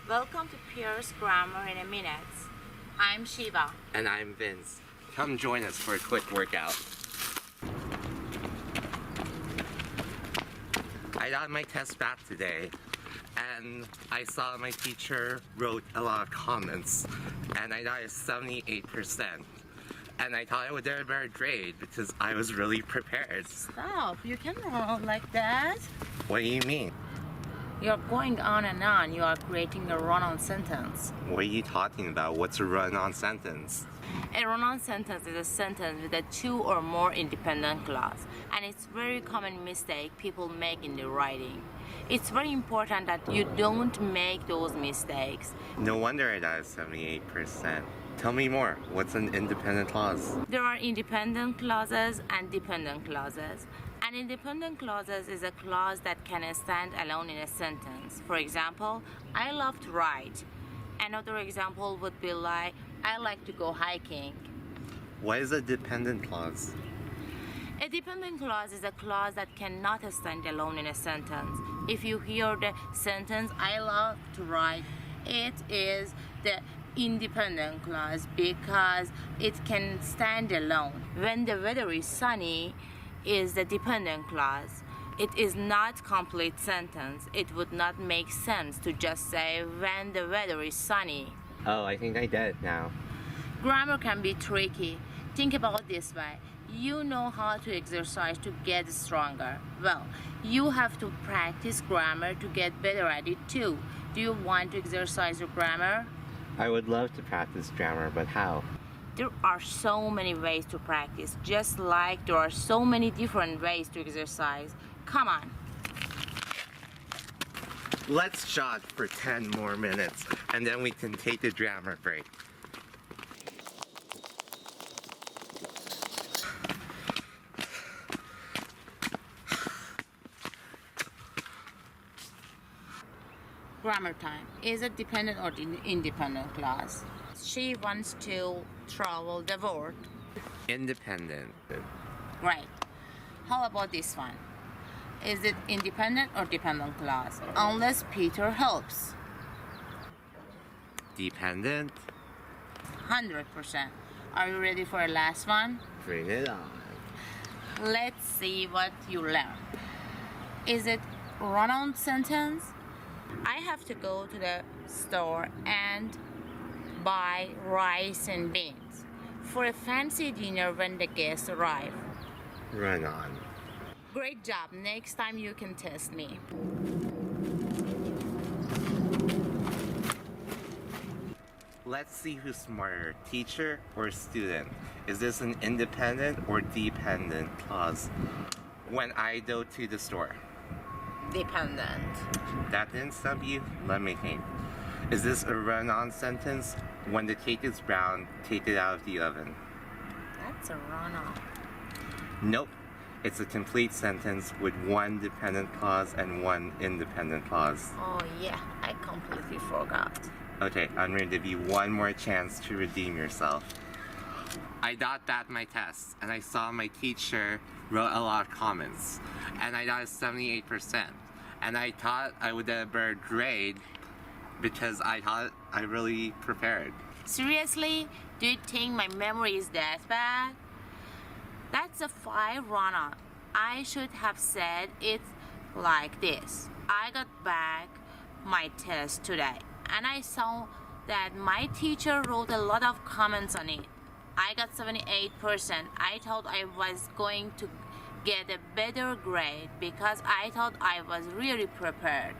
Welcome to Pierce Grammar in a Minute. I'm Shiva. And I'm Vince. Come join us for a quick workout. I got my test back today, and I saw my teacher wrote a lot of comments, and I got a 78%. And I thought I would get a better grade because I was really prepared. Stop, you can't roll like that. What do you mean? You're going on and on. You are creating a run-on sentence. What are you talking about? What's a run-on sentence? A run-on sentence is a sentence with a two or more independent clause, and it's a very common mistake people make in the writing. It's very important that you don't make those mistakes. No wonder I got a 78%. Tell me more. What's an independent clause? There are independent clauses and dependent clauses. An independent clause is a clause that can stand alone in a sentence. For example, I love to ride. Another example would be like, I like to go hiking. What is a dependent clause? A dependent clause is a clause that cannot stand alone in a sentence. If you hear the sentence, I love to ride, it is the independent clause because it can stand alone. When the weather is sunny is the dependent clause. It is not complete sentence. It would not make sense to just say when the weather is sunny. Oh, I think I get it now. Grammar can be tricky. Think about it this way. You know how to exercise to get stronger. Well, you have to practice grammar to get better at it too. Do you want to exercise your grammar? I would love to practice grammar, but how? There are so many ways to practice, just like there are so many different ways to exercise. Come on. Let's jog for 10 more minutes, and then we can take a grammar break. Grammar time. Is it dependent or independent clause? She wants to travel the world. Independent. Great. How about this one? Is it independent or dependent clause? Unless Peter helps. Dependent. 100%. Are you ready for the last one? Bring it on. Let's see what you learn. Is it run-on sentence? I have to go to the store and buy rice and beans for a fancy dinner when the guests arrive. Run on. Great job. Next time you can test me. Let's see who's smarter, teacher or student. Is this an independent or dependent clause? When I go to the store. Dependent. That didn't stump you? Let me think. Is this a run-on sentence? When the cake is brown, take it out of the oven. That's a run-on. Nope. It's a complete sentence with one dependent clause and one independent clause. Oh yeah, I completely forgot. Okay, I'm going to give you one more chance to redeem yourself. I got back my test, and I saw my teacher wrote a lot of comments, and I got a 78%. And I thought I would get a better grade because I thought I really prepared. Seriously? Do you think my memory is that bad? That's a 5 run-on. I should have said it like this. I got back my test today, and I saw that my teacher wrote a lot of comments on it. I got 78%. I thought I was going to get a better grade because I thought I was really prepared.